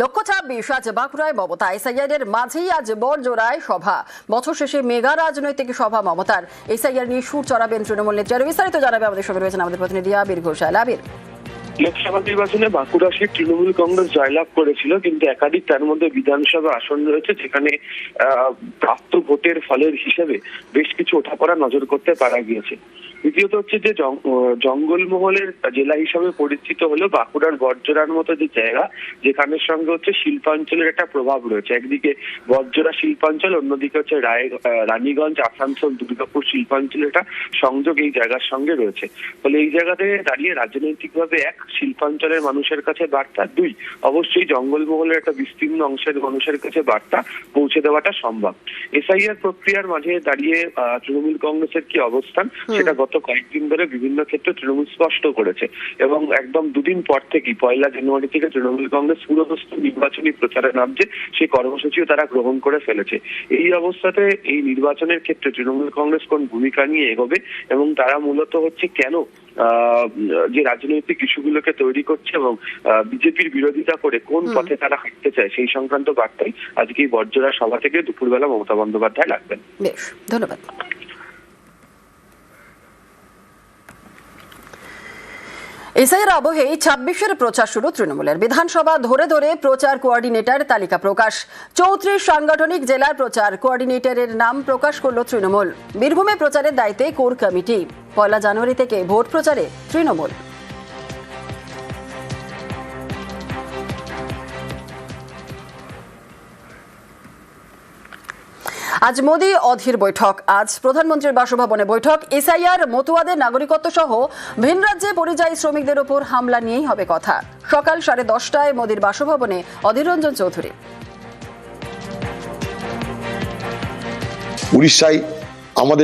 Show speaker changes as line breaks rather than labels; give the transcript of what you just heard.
লক্ষ্য 26 আজ বাঁকুড়ায় মমতা এসআইআর মাঝেই আজ বড়জোড়ায় সভা। বছর শেষে মেগা রাজনৈতিক সভা মমতার। এসআইআর নিয়ে সুর চড়াবেন তৃণমূল নেত্রী। আরো বিস্তারিত জানাবে আমাদের সঙ্গে রয়েছেন আমাদের প্রতিনিধি আবির ঘোষাল। আবির,
লোকসভা নির্বাচনে বাঁকুড়া সিট তৃণমূল কংগ্রেস জয়লাভ করেছিল, কিন্তু একাধিক তার মধ্যে বিধানসভা আসন রয়েছে যেখানে প্রাপ্ত ভোটের ফলের হিসেবে বেশ কিছু ওঠাপড়া নজর করতে পারা গিয়েছে। দ্বিতীয়ত হচ্ছে যে জঙ্গলমহলের জেলা হিসাবে পরিচিত হলেও বাঁকুড়ার বড়জোড়ার মতো যে জায়গা, যেখানের সঙ্গে হচ্ছে শিল্পাঞ্চলের একটা প্রভাব রয়েছে। একদিকে বড়জোড়া শিল্পাঞ্চল, অন্যদিকে হচ্ছে রানীগঞ্জ, আসানসোল, দুর্গাপুর শিল্পাঞ্চলের একটা সংযোগ এই জায়গার সঙ্গে রয়েছে। ফলে এই জায়গাতে দাঁড়িয়ে রাজনৈতিকভাবে এক, শিল্পাঞ্চলের মানুষের কাছে বার্তা, দুই, অবশ্যই জঙ্গলমহলের একটা বিস্তীর্ণ অংশের মানুষের কাছে বার্তা পৌঁছে দেওয়াটা সম্ভব। এসআইআর প্রক্রিয়ার মাঝে দাঁড়িয়ে তৃণমূল কংগ্রেসের কি অবস্থান সেটা গত কয়েকদিন ধরে বিভিন্ন ক্ষেত্রে তৃণমূল স্পষ্ট করেছে, এবং একদম দুদিন পর থেকেই 1 জানুয়ারি থেকে তৃণমূল কংগ্রেস পুরোদস্ত নির্বাচনী প্রচারে নামছে, সেই কর্মসূচিও তারা গ্রহণ করে ফেলেছে। এই অবস্থাতে এই নির্বাচনের ক্ষেত্রে তৃণমূল কংগ্রেস কোন ভূমিকা নিয়ে এগোবে এবং তারা মূলত হচ্ছে কেন যে রাজনৈতিক ইস্যুগুলোকে তৈরি করছে এবং বিজেপির বিরোধিতা করে কোন পথে তারা হাঁটতে চায়, সেই সংক্রান্ত বার্তাই আজকে এই বড়জোড়া সভা থেকে দুপুরবেলা মমতা বন্দ্যোপাধ্যায় রাখবেন।
বেশ, ধন্যবাদ। এসআইআর আবহে 26-এর প্রচার শুরু তৃণমূলের। বিধানসভা ধরে ধরে প্রচার কোঅর্ডিনেটর তালিকা প্রকাশ। 34 সাংগঠনিক জেলার প্রচার কোঅর্ডিনেটরের নাম প্রকাশ করল তৃণমূল। বীরভূমে প্রচারের দায়িত্বে কোর কমিটি। 1 জানুয়ারি থেকে ভোট প্রচারে তৃণমূল। আজ মোদি অধীর বৈঠক। আজ প্রধানমন্ত্রীর বাসভবনে বৈঠক। এসআইআর, মতুয়াদের নাগরিকত্ব সহ ভিন রাজ্যে পরিযায়ী শ্রমিকদের ওপর হামলা নিয়েই হবে কথা। সকাল 10:30টায় মোদির বাসভবনে অধীর রঞ্জন চৌধুরী।
উড়িষ্যায়